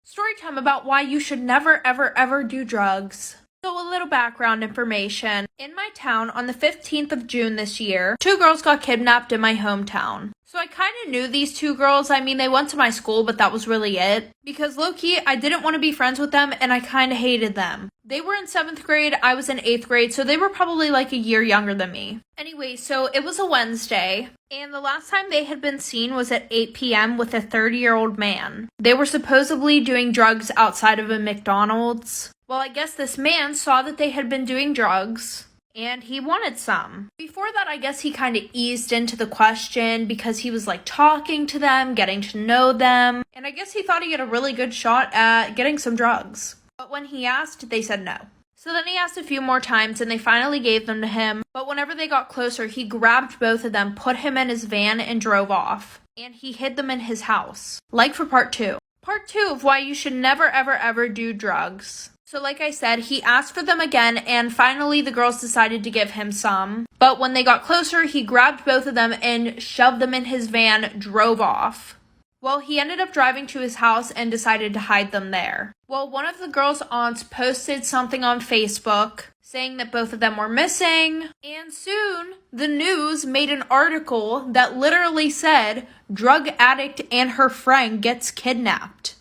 Story time about why you should never, ever, ever do drugs. So a little background information. In my town, on the 15th of June this year, 2 girls got kidnapped in my hometown. So I kind of knew these 2 girls. I mean, they went to my school, but that was really it. Because low-key, I didn't want to be friends with them, and I kind of hated them. They were in 7th grade, I was in 8th grade, so they were probably like a year younger than me. Anyway, so it was a Wednesday, and the last time they had been seen was at 8 p.m. with a 30-year-old man. They were supposedly doing drugs outside of a McDonald's. Well, I guess this man saw that they had been doing drugs, and he wanted some. Before that, I guess he kind of eased into the question because he was like talking to them, getting to know them, and I guess he thought he had a really good shot at getting some drugs. But when he asked, they said no. So then he asked a few more times and they finally gave them to him. But whenever they got closer, he grabbed both of them, put him in his van, and drove off. And he hid them in his house. Like for part 2. Part 2 of why you should never, ever, ever do drugs. So like I said, he asked for them again, and finally the girls decided to give him some. But when they got closer, he grabbed both of them and shoved them in his van, drove off. Well, he ended up driving to his house and decided to hide them there. Well, one of the girls' aunts posted something on Facebook saying that both of them were missing. And soon, the news made an article that literally said, drug addict and her friend gets kidnapped.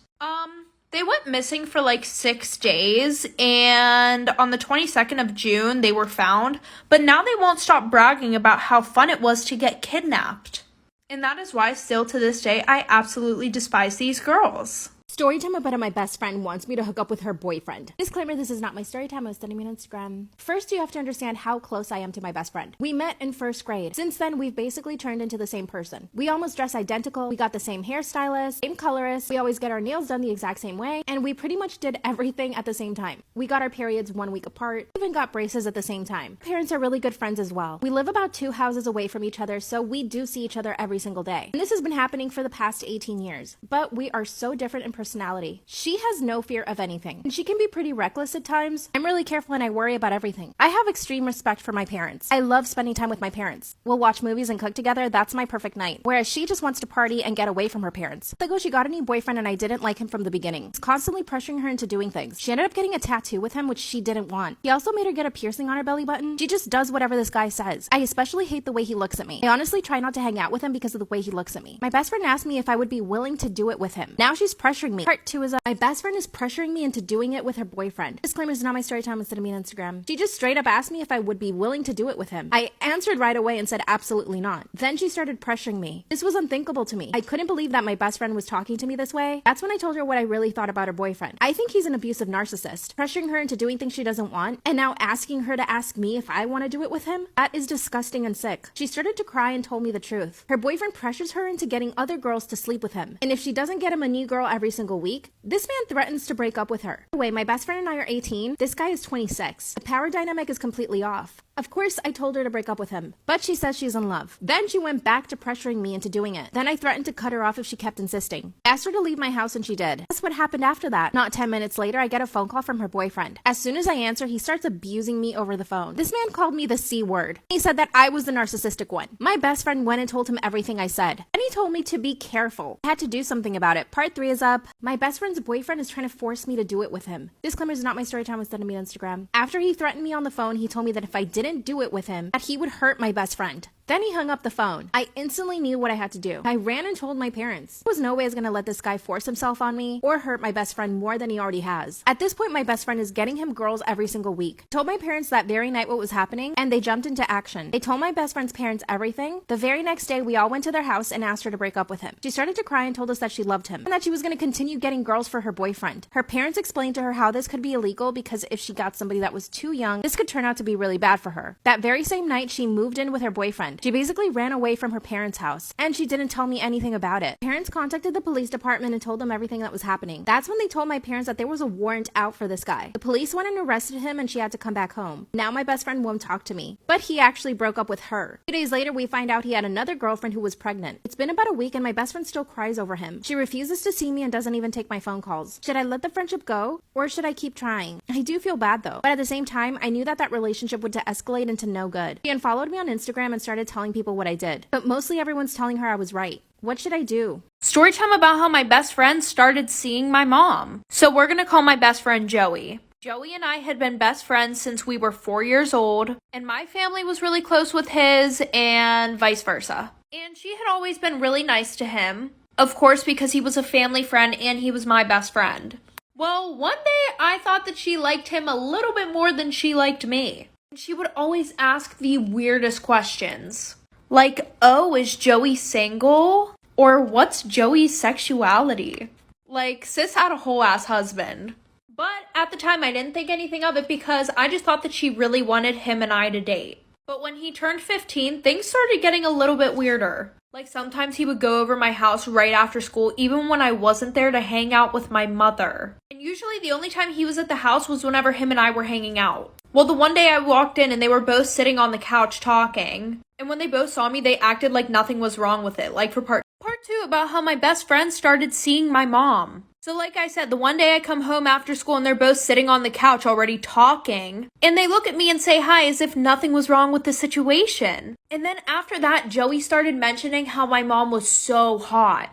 They went missing for like 6 days, and on the 22nd of June, they were found. But now they won't stop bragging about how fun it was to get kidnapped. And that is why, still to this day, I absolutely despise these girls. Storytime about how my best friend wants me to hook up with her boyfriend. Disclaimer, this is not my storytime. I was studying me on Instagram. First, you have to understand how close I am to my best friend. We met in 1st grade. Since then, we've basically turned into the same person. We almost dress identical. We got the same hairstylist, same colorist. We always get our nails done the exact same way. And we pretty much did everything at the same time. We got our periods 1 week apart. We even got braces at the same time. Parents are really good friends as well. We live about 2 houses away from each other, so we do see each other every single day. And this has been happening for the past 18 years. But we are so different in personality. She has no fear of anything, and she can be pretty reckless at times. I'm really careful and I worry about everything. I have extreme respect for my parents. I love spending time with my parents. We'll watch movies and cook together. That's my perfect night. Whereas she just wants to party and get away from her parents. Like, oh, she got a new boyfriend and I didn't like him from the beginning. He's constantly pressuring her into doing things. She ended up getting a tattoo with him, which she didn't want. He also made her get a piercing on her belly button. She just does whatever this guy says. I especially hate the way he looks at me. I honestly try not to hang out with him because of the way he looks at me. My best friend asked me if I would be willing to do it with him. Now she's pressuring me. Part 2 is my best friend is pressuring me into doing it with her boyfriend. Disclaimer, is not my story time instead of me on Instagram. She just straight up asked me if I would be willing to do it with him. I answered right away and said absolutely not. Then she started pressuring me. This was unthinkable to me. I couldn't believe that my best friend was talking to me this way. That's when I told her what I really thought about her boyfriend. I think he's an abusive narcissist, pressuring her into doing things she doesn't want, and now asking her to ask me if I want to do it with him. That is disgusting and sick. She started to cry and told me the truth. Her boyfriend pressures her into getting other girls to sleep with him. And if she doesn't get him a new girl every single week, this man threatens to break up with her. By the way, my best friend and I are 18. This guy is 26. The power dynamic is completely off. Of course, I told her to break up with him, but she says she's in love. Then she went back to pressuring me into doing it. Then I threatened to cut her off if she kept insisting. I asked her to leave my house and she did. That's what happened after that. Not 10 minutes later, I get a phone call from her boyfriend. As soon as I answer, he starts abusing me over the phone. This man called me the C word. He said that I was the narcissistic one. My best friend went and told him everything I said. And he told me to be careful. I had to do something about it. Part 3 is up. My best friend's boyfriend is trying to force me to do it with him. Disclaimer, is not my story time instead of me on Instagram. After he threatened me on the phone, he told me that if I didn't do it with him, that he would hurt my best friend. Then he hung up the phone. I instantly knew what I had to do. I ran and told my parents. There was no way I was going to let this guy force himself on me or hurt my best friend more than he already has. At this point, my best friend is getting him girls every single week. I told my parents that very night what was happening, and they jumped into action. They told my best friend's parents everything. The very next day, we all went to their house and asked her to break up with him. She started to cry and told us that she loved him and that she was going to continue getting girls for her boyfriend. Her parents explained to her how this could be illegal because if she got somebody that was too young, this could turn out to be really bad for her. That very same night, she moved in with her boyfriend. She basically ran away from her parents' house, and she didn't tell me anything about it. Parents contacted the police department and told them everything that was happening. That's when they told my parents that there was a warrant out for this guy. The police went and arrested him, and she had to come back home. Now my best friend won't talk to me, but he actually broke up with her. 2 days later, we find out he had another girlfriend who was pregnant. It's been about a week, and my best friend still cries over him. She refuses to see me and doesn't even take my phone calls. Should I let the friendship go, or should I keep trying? I do feel bad though, but at the same time, I knew that relationship would escalate into no good. She unfollowed me on Instagram and started started telling people what I did. But mostly everyone's telling her I was right. What should I do? Storytime about how my best friend started seeing my mom. So we're gonna call my best friend Joey. Joey and I had been best friends since we were 4 years old, and my family was really close with his and vice versa. And she had always been really nice to him, of course, because he was a family friend and he was my best friend. Well, one day I thought that she liked him a little bit more than she liked me. She would always ask the weirdest questions. Like, oh, is Joey single? Or what's Joey's sexuality? Like, sis had a whole ass husband. But at the time, I didn't think anything of it because I just thought that she really wanted him and I to date. But when he turned 15, things started getting a little bit weirder. Like, sometimes he would go over my house right after school, even when I wasn't there to hang out with my mother. And usually the only time he was at the house was whenever him and I were hanging out. Well, the one day I walked in and they were both sitting on the couch talking. And when they both saw me, they acted like nothing was wrong with it. Like for part 2 about how my best friend started seeing my mom. So like I said, the one day I come home after school and they're both sitting on the couch already talking. And they look at me and say hi as if nothing was wrong with the situation. And then after that, Joey started mentioning how my mom was so hot.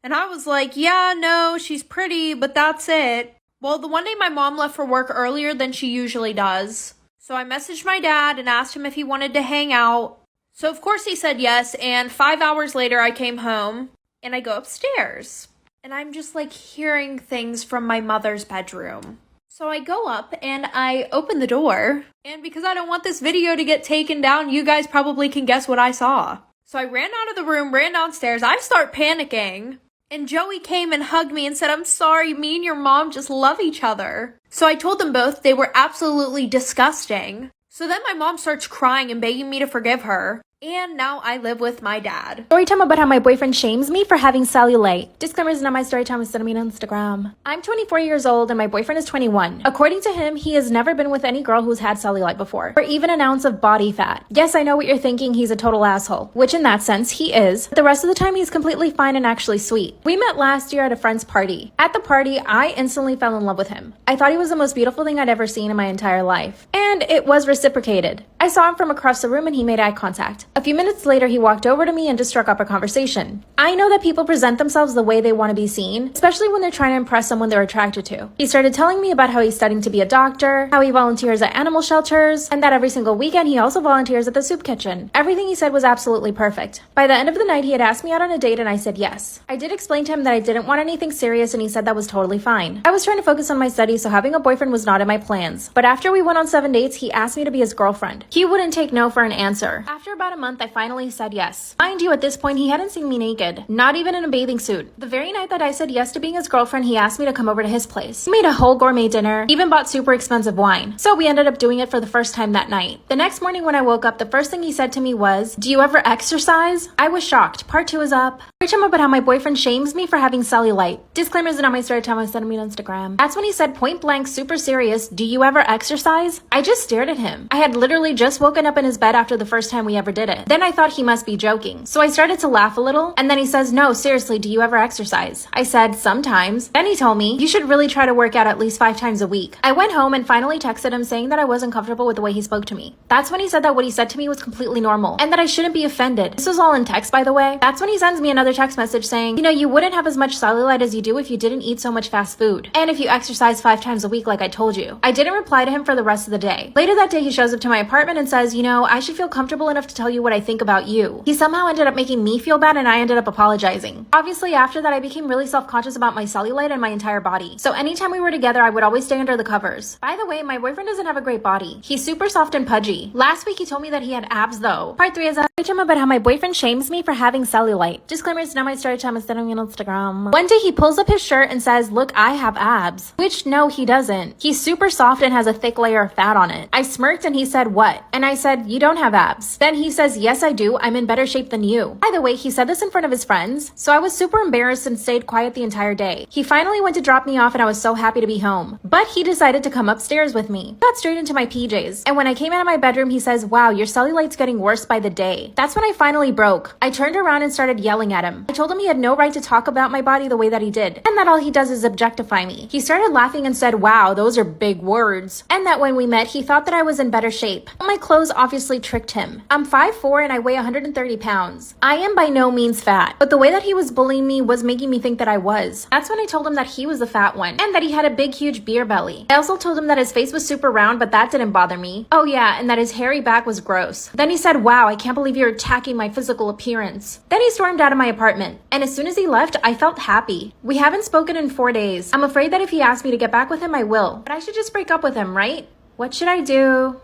And I was like, yeah, no, she's pretty, but that's it. Well, the one day my mom left for work earlier than she usually does. So I messaged my dad and asked him if he wanted to hang out. So of course he said yes, and 5 hours later I came home and I go upstairs. And I'm just like hearing things from my mother's bedroom. So I go up and I open the door. And because I don't want this video to get taken down, you guys probably can guess what I saw. So I ran out of the room, ran downstairs. I start panicking. And Joey came and hugged me and said, I'm sorry, me and your mom just love each other. So I told them both they were absolutely disgusting. So then my mom starts crying and begging me to forgive her. And now I live with my dad. Story time about how my boyfriend shames me for having cellulite. Disclaimer is not my story time, it's sending me on Instagram. I'm 24 years old and my boyfriend is 21. According to him, he has never been with any girl who's had cellulite before, or even an ounce of body fat. Yes, I know what you're thinking, he's a total asshole, which in that sense, he is. But the rest of the time, he's completely fine and actually sweet. We met last year at a friend's party. At the party, I instantly fell in love with him. I thought he was the most beautiful thing I'd ever seen in my entire life. And it was reciprocated. I saw him from across the room and he made eye contact. A few minutes later, he walked over to me and just struck up a conversation. I know that people present themselves the way they want to be seen, especially when they're trying to impress someone they're attracted to. He started telling me about how he's studying to be a doctor, how he volunteers at animal shelters, and that every single weekend he also volunteers at the soup kitchen. Everything he said was absolutely perfect. By the end of the night, he had asked me out on a date and I said yes. I did explain to him that I didn't want anything serious and he said that was totally fine. I was trying to focus on my studies, so having a boyfriend was not in my plans. But after we went on 7 dates, he asked me to be his girlfriend. He wouldn't take no for an answer. After about a month, I finally said yes. Mind you, at this point, he hadn't seen me naked, not even in a bathing suit. The very night that I said yes to being his girlfriend, he asked me to come over to his place. He made a whole gourmet dinner, even bought super expensive wine. So we ended up doing it for the first time that night. The next morning when I woke up, the first thing he said to me was, "Do you ever exercise?" I was shocked. Part 2 is up. Story time about how my boyfriend shames me for having cellulite. Disclaimers are not my story time, I sent me on Instagram. That's when he said point blank, super serious, "Do you ever exercise?" I just stared at him. I had literally just woken up in his bed after the first time we ever did it. Then I thought he must be joking. So I started to laugh a little, and then he says, "No, seriously, do you ever exercise?" I said, "Sometimes." Then he told me, "You should really try to work out at least 5 times a week." I went home and finally texted him saying that I wasn't comfortable with the way he spoke to me. That's when he said that what he said to me was completely normal, and that I shouldn't be offended. This was all in text, by the way. That's when he sends me another text message saying, "You know, you wouldn't have as much cellulite as you do if you didn't eat so much fast food. And if you exercise 5 times a week like I told you." I didn't reply to him for the rest of the day. Later that day, he shows up to my apartment and says, "You know, I should feel comfortable enough to tell you what I think about you." He somehow ended up making me feel bad and I ended up apologizing. Obviously, after that, I became really self-conscious about my cellulite and my entire body. So anytime we were together, I would always stay under the covers. By the way, my boyfriend doesn't have a great body. He's super soft and pudgy. Last week, he told me that he had abs though. Part 3 is a story time about how my boyfriend shames me for having cellulite. Disclaimer, it's not my story time, it's sending me on Instagram. One day, he pulls up his shirt and says, "Look, I have abs." Which, no, he doesn't. He's super soft and has a thick layer of fat on it. I smirked and he said, "What?" And I said, "You don't have abs." Then he says, "Yes, I do. I'm in better shape than you." By the way, he said this in front of his friends, so I was super embarrassed and stayed quiet the entire day. He finally went to drop me off and I was so happy to be home. But he decided to come upstairs with me. Got straight into my PJs. And when I came out of my bedroom, he says, "Wow, your cellulite's getting worse by the day." That's when I finally broke. I turned around and started yelling at him. I told him he had no right to talk about my body the way that he did, and that all he does is objectify me. He started laughing and said, "Wow, those are big words." And that when we met, he thought that I was in better shape. My clothes obviously tricked him. I'm 5'4" 5'4" and I weigh 130 pounds. I am by no means fat, but the way that he was bullying me was making me think that I was. That's when I told him that he was the fat one and that he had a big huge beer belly. I also told him that his face was super round, but that didn't bother me. Oh yeah, and that his hairy back was gross. Then he said, "Wow, I can't believe you're attacking my physical appearance." Then he stormed out of my apartment, and as soon as he left, I felt happy. We haven't spoken in 4 days. I'm afraid that if he asks me to get back with him, I will. But I should just break up with him, right? What should I do?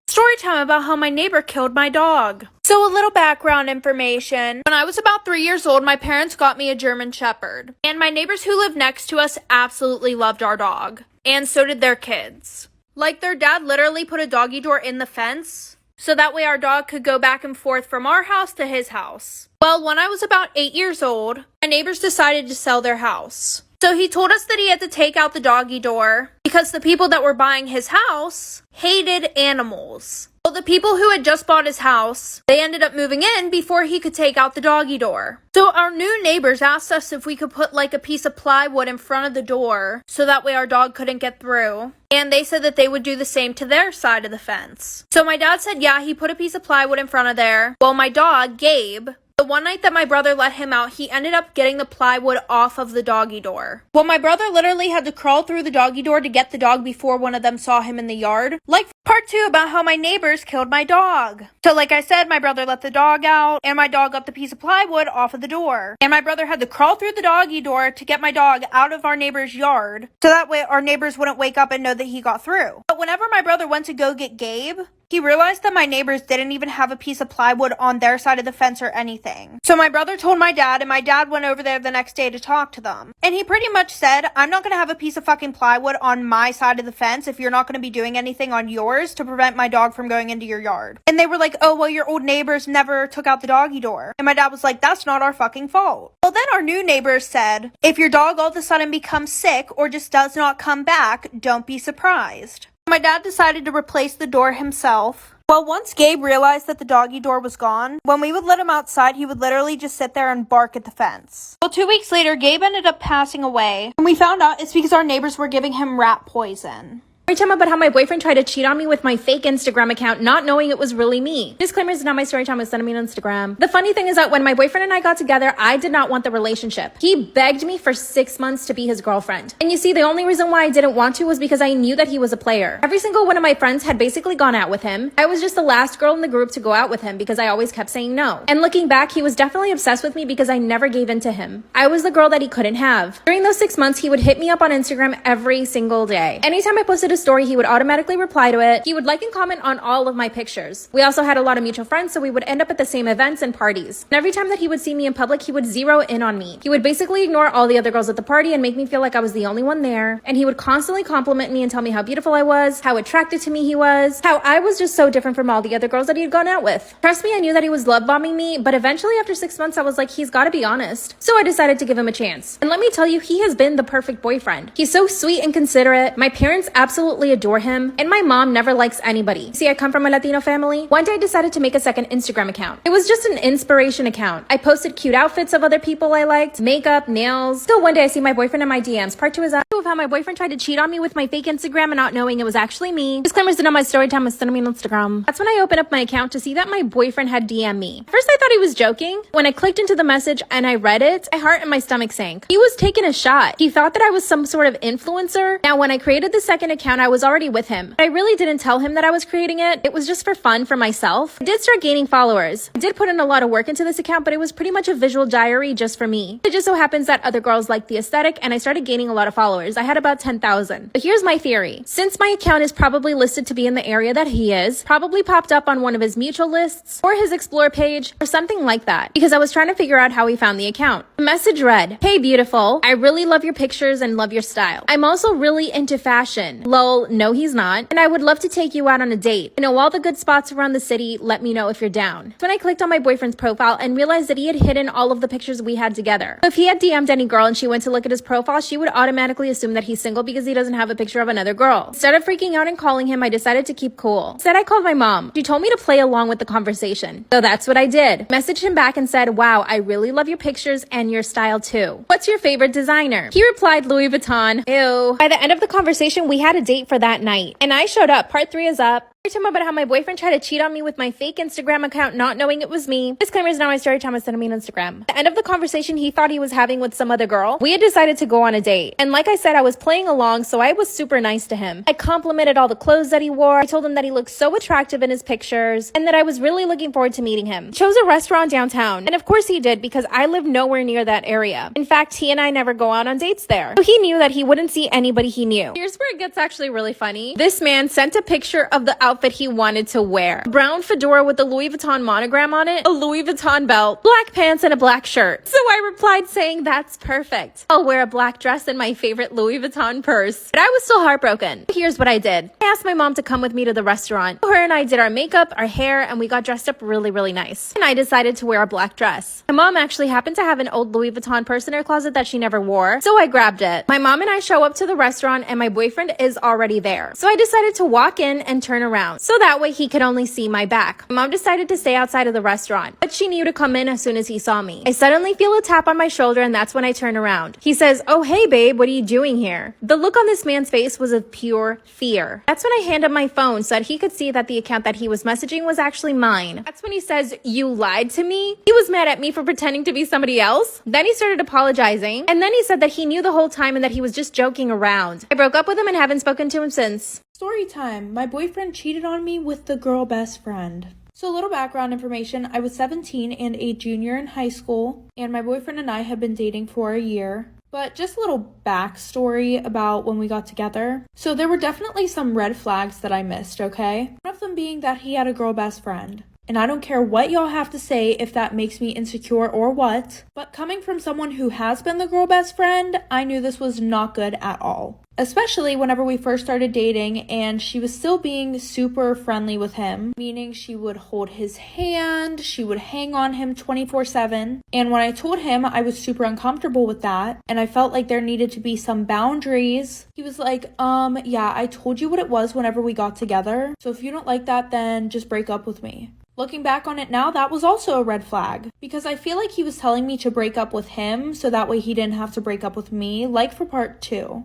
Story time about how my neighbor killed my dog. So a little background information. When I was about 3 years old, my parents got me a German Shepherd. And my neighbors who lived next to us absolutely loved our dog. And so did their kids. Like their dad literally put a doggy door in the fence, so that way our dog could go back and forth from our house to his house. Well, when I was about 8 years old, my neighbors decided to sell their house. So he told us that he had to take out the doggy door because the people that were buying his house hated animals. Well, the people who had just bought his house, they ended up moving in before he could take out the doggy door. So our new neighbors asked us if we could put like a piece of plywood in front of the door so that way our dog couldn't get through. And they said that they would do the same to their side of the fence. So my dad said, yeah, he put a piece of plywood in front of there. Well, my dog, Gabe, the one night that my brother let him out, he ended up getting the plywood off of the doggy door. Well, my brother literally had to crawl through the doggy door to get the dog before one of them saw him in the yard. Like part 2 about how my neighbors killed my dog. So like I said, my brother let the dog out and my dog got the piece of plywood off of the door. And my brother had to crawl through the doggy door to get my dog out of our neighbor's yard so that way our neighbors wouldn't wake up and know that he got through. But whenever my brother went to go get Gabe, he realized that my neighbors didn't even have a piece of plywood on their side of the fence or anything. So my brother told my dad, and my dad went over there the next day to talk to them. And he pretty much said, I'm not going to have a piece of fucking plywood on my side of the fence if you're not going to be doing anything on yours to prevent my dog from going into your yard. And they were like, oh, well, your old neighbors never took out the doggy door. And my dad was like, that's not our fucking fault. Well, then our new neighbors said, if your dog all of a sudden becomes sick or just does not come back, don't be surprised. My dad decided to replace the door himself. Well, once Gabe realized that the doggy door was gone, when we would let him outside, he would literally just sit there and bark at the fence. Well, 2 weeks later, Gabe ended up passing away. And we found out it's because our neighbors were giving him rat poison. Story time about how my boyfriend tried to cheat on me with my fake Instagram account, not knowing it was really me. Disclaimer, is not my story time, was sending me on Instagram. The funny thing is that when my boyfriend and I got together, I did not want the relationship. He begged me for 6 months to be his girlfriend. And you see, the only reason why I didn't want to was because I knew that he was a player. Every single one of my friends had basically gone out with him. I was just the last girl in the group to go out with him because I always kept saying no. And looking back, he was definitely obsessed with me because I never gave in to him. I was the girl that he couldn't have. During those 6 months, he would hit me up on Instagram every single day. Anytime I posted a story, he would automatically reply to it. He would like and comment on all of my pictures. We also had a lot of mutual friends, so we would end up at the same events and parties. And every time that he would see me in public, he would zero in on me. He would basically ignore all the other girls at the party and make me feel like I was the only one there. And he would constantly compliment me and tell me how beautiful I was, how attracted to me he was, how I was just so different from all the other girls that he had gone out with. Trust me, I knew that he was love bombing me, but eventually after 6 months, I was like, he's gotta be honest. So I decided to give him a chance. And let me tell you, he has been the perfect boyfriend. He's so sweet and considerate. My parents absolutely adore him. And my mom never likes anybody. See, I come from a Latino family. One day I decided to make a second Instagram account. It was just an inspiration account. I posted cute outfits of other people I liked, makeup, nails. Still one day I see my boyfriend in my DMs. Part 2 is of how my boyfriend tried to cheat on me with my fake Instagram and not knowing it was actually me. Disclaimers did on my story time was sending me on Instagram. That's when I opened up my account to see that my boyfriend had DM'd me. First I thought he was joking. When I clicked into the message and I read it, my heart and my stomach sank. He was taking a shot. He thought that I was some sort of influencer. Now when I created the second account, I was already with him. But I really didn't tell him that I was creating it. It was just for fun for myself. I did start gaining followers. I did put in a lot of work into this account, but it was pretty much a visual diary just for me. It just so happens that other girls liked the aesthetic and I started gaining a lot of followers. I had about 10,000. But here's my theory. Since my account is probably listed to be in the area that he is, probably popped up on one of his mutual lists or his explore page or something like that, because I was trying to figure out how he found the account. The message read, "Hey beautiful, I really love your pictures and love your style. I'm also really into fashion. Lol, no he's not. And I would love to take you out on a date. I know all the good spots around the city. Let me know if you're down." So when I clicked on my boyfriend's profile and realized that he had hidden all of the pictures we had together. So if he had DM'd any girl and she went to look at his profile, she would automatically assume that he's single because he doesn't have a picture of another girl. Instead of freaking out and calling him, I decided to keep cool. Instead, I called my mom. She told me to play along with the conversation. So that's what I did. Messaged him back and said, "Wow, I really love your pictures and your style too. What's your favorite designer?" He replied, "Louis Vuitton." Ew. By the end of the conversation, we had a date for that night. And I showed up. Part 3 is up. Story time about how my boyfriend tried to cheat on me with my fake Instagram account, not knowing it was me. Disclaimer is not my story time, was sending me on Instagram. At the end of the conversation he thought he was having with some other girl, we had decided to go on a date. And like I said, I was playing along, so I was super nice to him. I complimented all the clothes that he wore. I told him that he looked so attractive in his pictures and that I was really looking forward to meeting him. Chose a restaurant downtown. And of course he did, because I live nowhere near that area. In fact, he and I never go out on dates there. So he knew that he wouldn't see anybody he knew. Here's where it gets actually really funny. This man sent a picture of the outfit he wanted to wear. A brown fedora with the Louis Vuitton monogram on it, a Louis Vuitton belt, black pants, and a black shirt. So I replied saying, that's perfect. I'll wear a black dress and my favorite Louis Vuitton purse. But I was still heartbroken. Here's what I did. I asked my mom to come with me to the restaurant. Her and I did our makeup, our hair, and we got dressed up really, really nice. And I decided to wear a black dress. My mom actually happened to have an old Louis Vuitton purse in her closet that she never wore, so I grabbed it. My mom and I show up to the restaurant and my boyfriend is already there. So I decided to walk in and turn around, so that way he could only see my back. My mom decided to stay outside of the restaurant, but she knew to come in as soon as he saw me. I suddenly feel a tap on my shoulder and that's when I turn around. He says, oh hey babe, what are you doing here? The look on this man's face was of pure fear. That's when I hand him my phone so that he could see that the account that he was messaging was actually mine. That's when he says, you lied to me? He was mad at me for pretending to be somebody else. Then he started apologizing, and then he said that he knew the whole time and that he was just joking around. I broke up with him and haven't spoken to him since. Story time. My boyfriend cheated on me with the girl best friend. So a little background information. I was 17 and a junior in high school, and my boyfriend and I had been dating for a year. But just a little backstory about when we got together. So there were definitely some red flags that I missed, okay? One of them being that he had a girl best friend. And I don't care what y'all have to say if that makes me insecure or what, but coming from someone who has been the girl best friend, I knew this was not good at all. Especially whenever we first started dating and she was still being super friendly with him, meaning she would hold his hand, she would hang on him 24/7. And when I told him I was super uncomfortable with that and I felt like there needed to be some boundaries, he was like, yeah, I told you what it was whenever we got together. So if you don't like that, then just break up with me. Looking back on it now, that was also a red flag, because I feel like he was telling me to break up with him so that way he didn't have to break up with me, like for part 2.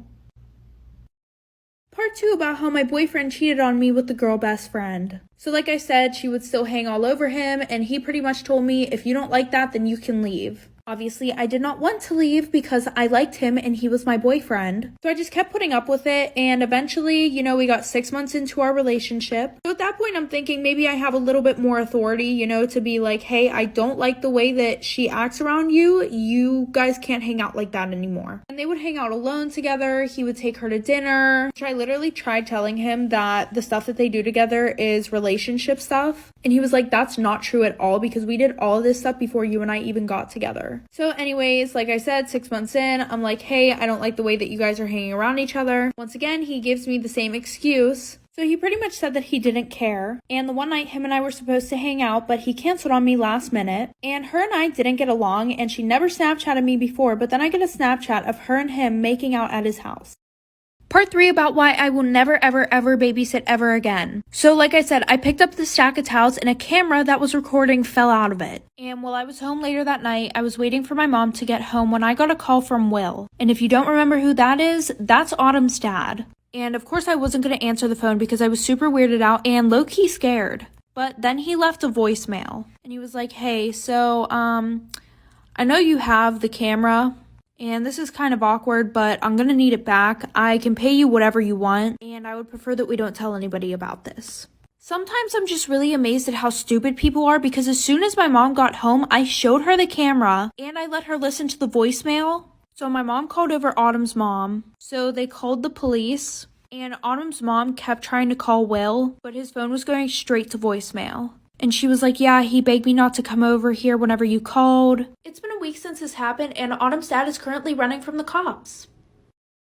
Part 2 about how my boyfriend cheated on me with the girl best friend. So like I said, she would still hang all over him, and he pretty much told me, if you don't like that, then you can leave. Obviously, I did not want to leave because I liked him and he was my boyfriend. So I just kept putting up with it, and eventually, we got 6 months into our relationship. So at that point, I'm thinking maybe I have a little bit more authority, to be like, hey, I don't like the way that she acts around you. You guys can't hang out like that anymore. And they would hang out alone together. He would take her to dinner. I literally tried telling him that the stuff that they do together is relationship stuff. And he was like, that's not true at all, because we did all of this stuff before you and I even got together. So anyways, like I said, 6 months in, I'm like, hey, I don't like the way that you guys are hanging around each other. Once again, he gives me the same excuse. So he pretty much said that he didn't care. And the one night him and I were supposed to hang out, but he canceled on me last minute. And her and I didn't get along, and she never Snapchatted me before, but then I get a Snapchat of her and him making out at his house. Part 3 about why I will never ever ever babysit ever again. So like I said, I picked up the stack of towels and a camera that was recording fell out of it. And while I was home later that night, I was waiting for my mom to get home when I got a call from Will. And if you don't remember who that is, that's Autumn's dad. And of course I wasn't going to answer the phone because I was super weirded out and low-key scared. But then he left a voicemail. And he was like, hey, so, I know you have the camera. And this is kind of awkward, but I'm gonna need it back. I can pay you whatever you want, and I would prefer that we don't tell anybody about this. Sometimes I'm just really amazed at how stupid people are, because as soon as my mom got home, I showed her the camera, and I let her listen to the voicemail. So my mom called over Autumn's mom, so they called the police, and Autumn's mom kept trying to call Will, but his phone was going straight to voicemail. And she was like, yeah, he begged me not to come over here whenever you called. It's been a week since this happened, and Autumn's dad is currently running from the cops.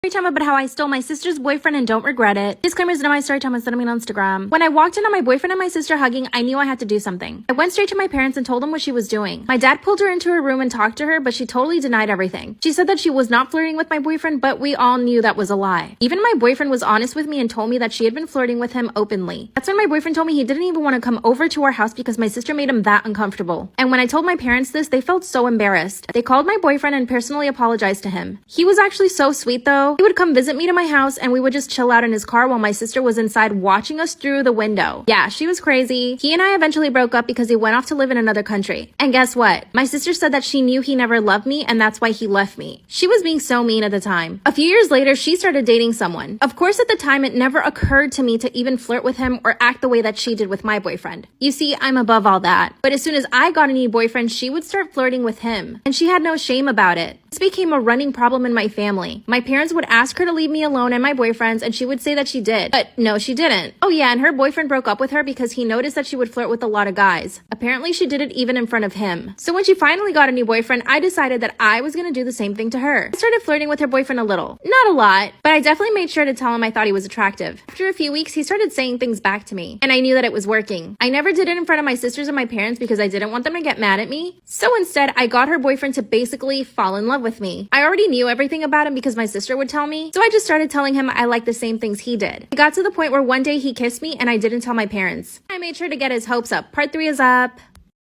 Story time about how I stole my sister's boyfriend and don't regret it. Disclaimers, not my story time, was sending me on Instagram. When I walked in on my boyfriend and my sister hugging, I knew I had to do something. I went straight to my parents and told them what she was doing. My dad pulled her into her room and talked to her, but she totally denied everything. She said that she was not flirting with my boyfriend, but we all knew that was a lie. Even my boyfriend was honest with me and told me that she had been flirting with him openly. That's when my boyfriend told me he didn't even want to come over to our house because my sister made him that uncomfortable. And when I told my parents this, they felt so embarrassed. They called my boyfriend and personally apologized to him. He was actually so sweet though. He would come visit me to my house and we would just chill out in his car while my sister was inside watching us through the window. Yeah, she was crazy. He and I eventually broke up because he went off to live in another country. And guess what? My sister said that she knew he never loved me and that's why he left me. She was being so mean at the time. A few years later, she started dating someone. Of course, at the time, it never occurred to me to even flirt with him or act the way that she did with my boyfriend. You see, I'm above all that. But as soon as I got a new boyfriend, she would start flirting with him. And she had no shame about it. This became a running problem in my family. My parents would ask her to leave me alone and my boyfriends, and she would say that she did. But no, she didn't. Oh yeah, and her boyfriend broke up with her because he noticed that she would flirt with a lot of guys. Apparently, she did it even in front of him. So when she finally got a new boyfriend, I decided that I was gonna do the same thing to her. I started flirting with her boyfriend a little. Not a lot, but I definitely made sure to tell him I thought he was attractive. After a few weeks, he started saying things back to me, and I knew that it was working. I never did it in front of my sisters and my parents because I didn't want them to get mad at me. So instead, I got her boyfriend to basically fall in love with me. I already knew everything about him because my sister would tell me, so I just started telling him I liked the same things he did. It got to the point where one day he kissed me and I didn't tell my parents. I made sure to get his hopes up. Part 3 is up.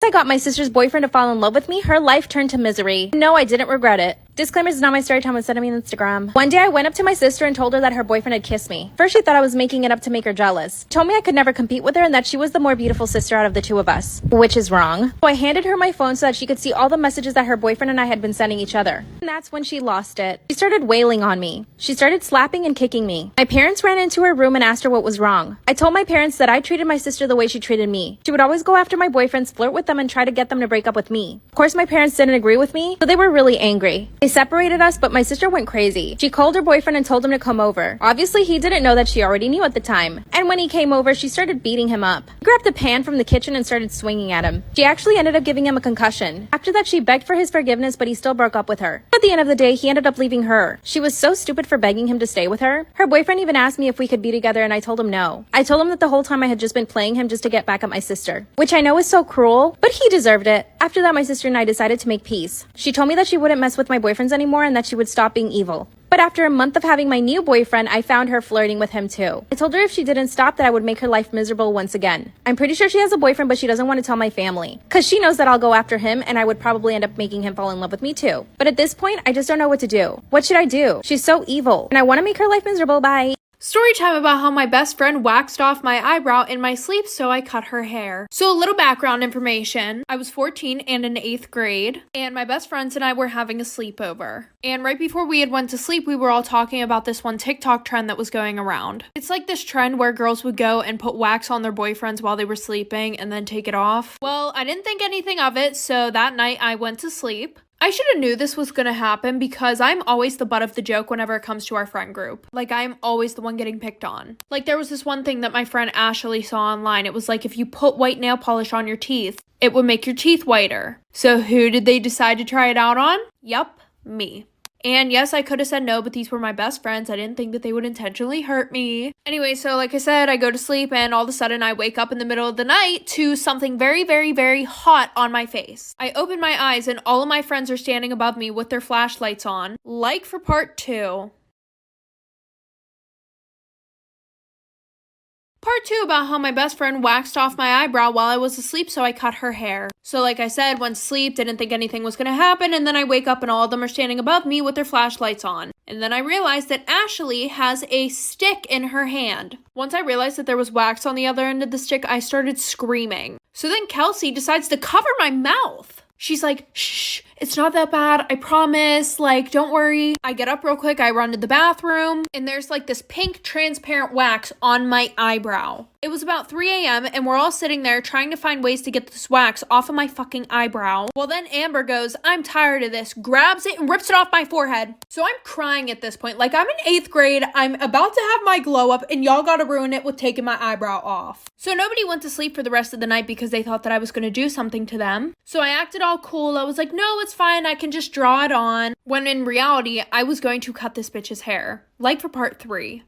Once I got my sister's boyfriend to fall in love with me, her life turned to misery. No, I didn't regret it. Disclaimer, this is not my story time. Was sending me on Instagram. One day I went up to my sister and told her that her boyfriend had kissed me. First she thought I was making it up to make her jealous. She told me I could never compete with her and that she was the more beautiful sister out of the two of us. Which is wrong. So I handed her my phone so that she could see all the messages that her boyfriend and I had been sending each other. And that's when she lost it. She started wailing on me. She started slapping and kicking me. My parents ran into her room and asked her what was wrong. I told my parents that I treated my sister the way she treated me. She would always go after my boyfriends, flirt with them, and try to get them to break up with me. Of course, my parents didn't agree with me, so they were really angry. They separated us, but my sister went crazy. She called her boyfriend and told him to come over. Obviously, he didn't know that she already knew at the time. And when he came over, she started beating him up. He grabbed a pan from the kitchen and started swinging at him. She actually ended up giving him a concussion. After that, she begged for his forgiveness, but he still broke up with her. At the end of the day, he ended up leaving her. She was so stupid for begging him to stay with her. Her boyfriend even asked me if we could be together, and I told him no. I told him that the whole time I had just been playing him just to get back at my sister, which I know is so cruel, but he deserved it. After that, my sister and I decided to make peace. She told me that she wouldn't mess with my boyfriends anymore and that she would stop being evil. But after a month of having my new boyfriend, I found her flirting with him too. I told her if she didn't stop that I would make her life miserable once again. I'm pretty sure she has a boyfriend, but she doesn't want to tell my family. Cause she knows that I'll go after him and I would probably end up making him fall in love with me too. But at this point, I just don't know what to do. What should I do? She's so evil and I want to make her life miserable. Bye. Story time about how my best friend waxed off my eyebrow in my sleep, so I cut her hair. So a little background information. I was 14 and in 8th grade, and my best friends and I were having a sleepover. And right before we had went to sleep, we were all talking about this one TikTok trend that was going around. It's like this trend where girls would go and put wax on their boyfriends while they were sleeping and then take it off. Well, I didn't think anything of it, so that night I went to sleep. I should have knew this was gonna happen because I'm always the butt of the joke whenever it comes to our friend group. Like, I'm always the one getting picked on. Like, there was this one thing that my friend Ashley saw online. It was like, if you put white nail polish on your teeth, it would make your teeth whiter. So who did they decide to try it out on? Yup, me. And yes, I could have said no, but these were my best friends. I didn't think that they would intentionally hurt me. Anyway, so like I said, I go to sleep and all of a sudden I wake up in the middle of the night to something very, very, very hot on my face. I open my eyes and all of my friends are standing above me with their flashlights on. Like for part 2. Part 2 about how my best friend waxed off my eyebrow while I was asleep, so I cut her hair. So like I said, went to sleep, didn't think anything was going to happen, and then I wake up and all of them are standing above me with their flashlights on. And then I realized that Ashley has a stick in her hand. Once I realized that there was wax on the other end of the stick, I started screaming. So then Kelsey decides to cover my mouth. She's like, shh, it's not that bad, I promise, like, don't worry. I get up real quick, I run to the bathroom, and there's like this pink transparent wax on my eyebrow. It was about 3 a.m. and we're all sitting there trying to find ways to get this wax off of my fucking eyebrow. Well, then Amber goes, I'm tired of this, grabs it and rips it off my forehead. So I'm crying at this point. Like, I'm in 8th grade, I'm about to have my glow up, and y'all gotta ruin it with taking my eyebrow off. So nobody went to sleep for the rest of the night because they thought that I was gonna do something to them. So I acted all cool. I was like, no, it's fine, I can just draw it on. When in reality, I was going to cut this bitch's hair. Like for part 3.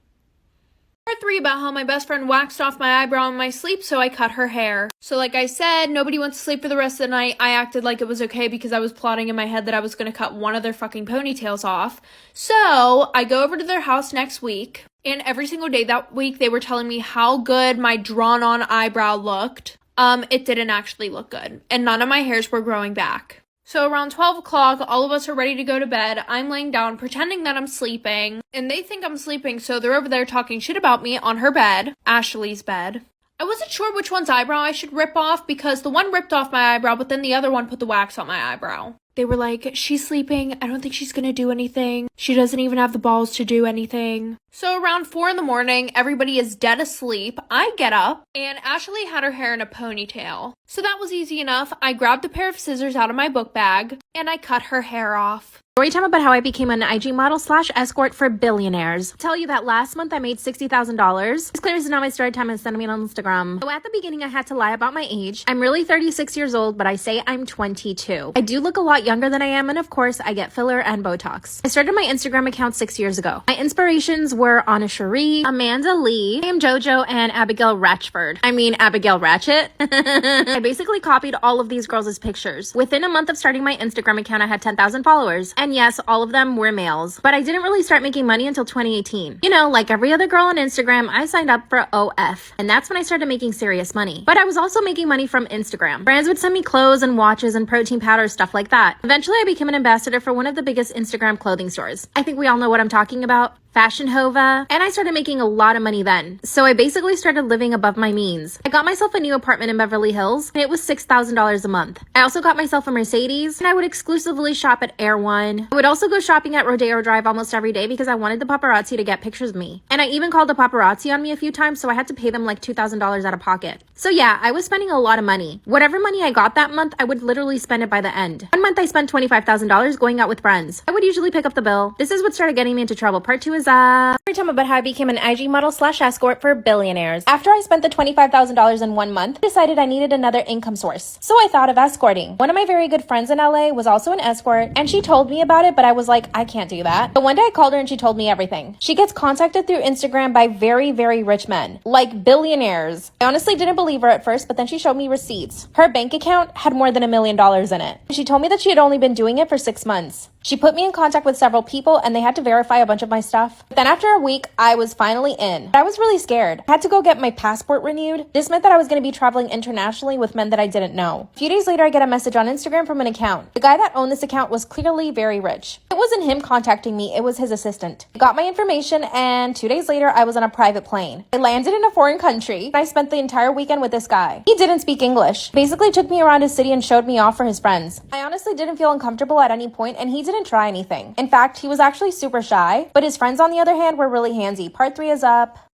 Part 3 about how my best friend waxed off my eyebrow in my sleep, so I cut her hair. So like I said, nobody went to sleep for the rest of the night. I acted like it was okay because I was plotting in my head that I was going to cut one of their fucking ponytails off. So I go over to their house next week, and every single day that week they were telling me how good my drawn on eyebrow looked. It didn't actually look good, and none of my hairs were growing back. So around 12 o'clock, all of us are ready to go to bed. I'm laying down, pretending that I'm sleeping, and they think I'm sleeping, so they're over there talking shit about me on her bed, Ashley's bed. I wasn't sure which one's eyebrow I should rip off because the one ripped off my eyebrow, but then the other one put the wax on my eyebrow. They were like, she's sleeping. I don't think she's gonna do anything. She doesn't even have the balls to do anything. So around 4 in the morning, everybody is dead asleep. I get up, and Ashley had her hair in a ponytail. So that was easy enough. I grabbed a pair of scissors out of my book bag, and I cut her hair off. Story time about how I became an IG model / escort for billionaires. I'll tell you that last month I made $60,000. This clearly is not my story time and sending me on Instagram. So at the beginning I had to lie about my age. I'm really 36 years old, but I say I'm 22. I do look a lot younger than I am, and of course I get filler and Botox. I started my Instagram account 6 years ago. My inspirations were Anna Cherie, Amanda Lee, I am JoJo, and Abigail Ratchford. I mean Abigail Ratchet. I basically copied all of these girls' pictures. Within a month of starting my Instagram account, I had 10,000 followers. And yes, all of them were males. But I didn't really start making money until 2018. You know, like every other girl on Instagram, I signed up for OF. And that's when I started making serious money. But I was also making money from Instagram. Brands would send me clothes and watches and protein powders, stuff like that. Eventually, I became an ambassador for one of the biggest Instagram clothing stores. I think we all know what I'm talking about. Fashion Hova, and I started making a lot of money then. So I basically started living above my means. I got myself a new apartment in Beverly Hills, and it was $6,000 a month. I also got myself a Mercedes, and I would exclusively shop at Air One. I would also go shopping at Rodeo Drive almost every day because I wanted the paparazzi to get pictures of me. And I even called the paparazzi on me a few times, so I had to pay them like $2,000 out of pocket. So yeah, I was spending a lot of money. Whatever money I got that month, I would literally spend it by the end. One month I spent $25,000 going out with friends. I would usually pick up the bill. This is what started getting me into trouble. Part 2 is story time about how I became an IG model / escort for billionaires. After I spent the $25,000 in 1 month, I decided I needed another income source. So I thought of escorting. One of my very good friends in LA was also an escort, and she told me about it, but I was like, I can't do that. But one day I called her and she told me everything. She gets contacted through Instagram by very, very rich men, like billionaires. I honestly didn't believe her at first, but then she showed me receipts. Her bank account had more than $1 million in it. She told me that she had only been doing it for 6 months. She put me in contact with several people and they had to verify a bunch of my stuff. Then after a week, I was finally in. I was really scared. I had to go get my passport renewed. This meant that I was going to be traveling internationally with men that I didn't know. A few days later, I get a message on Instagram from an account. The guy that owned this account was clearly very rich. It wasn't him contacting me, it was his assistant. He got my information and 2 days later, I was on a private plane. I landed in a foreign country and I spent the entire weekend with this guy. He didn't speak English. Basically took me around his city and showed me off for his friends. I honestly didn't feel uncomfortable at any point and he didn't try anything. In fact, he was actually super shy, but his friends on the other hand were really handsy. Part 3 is up.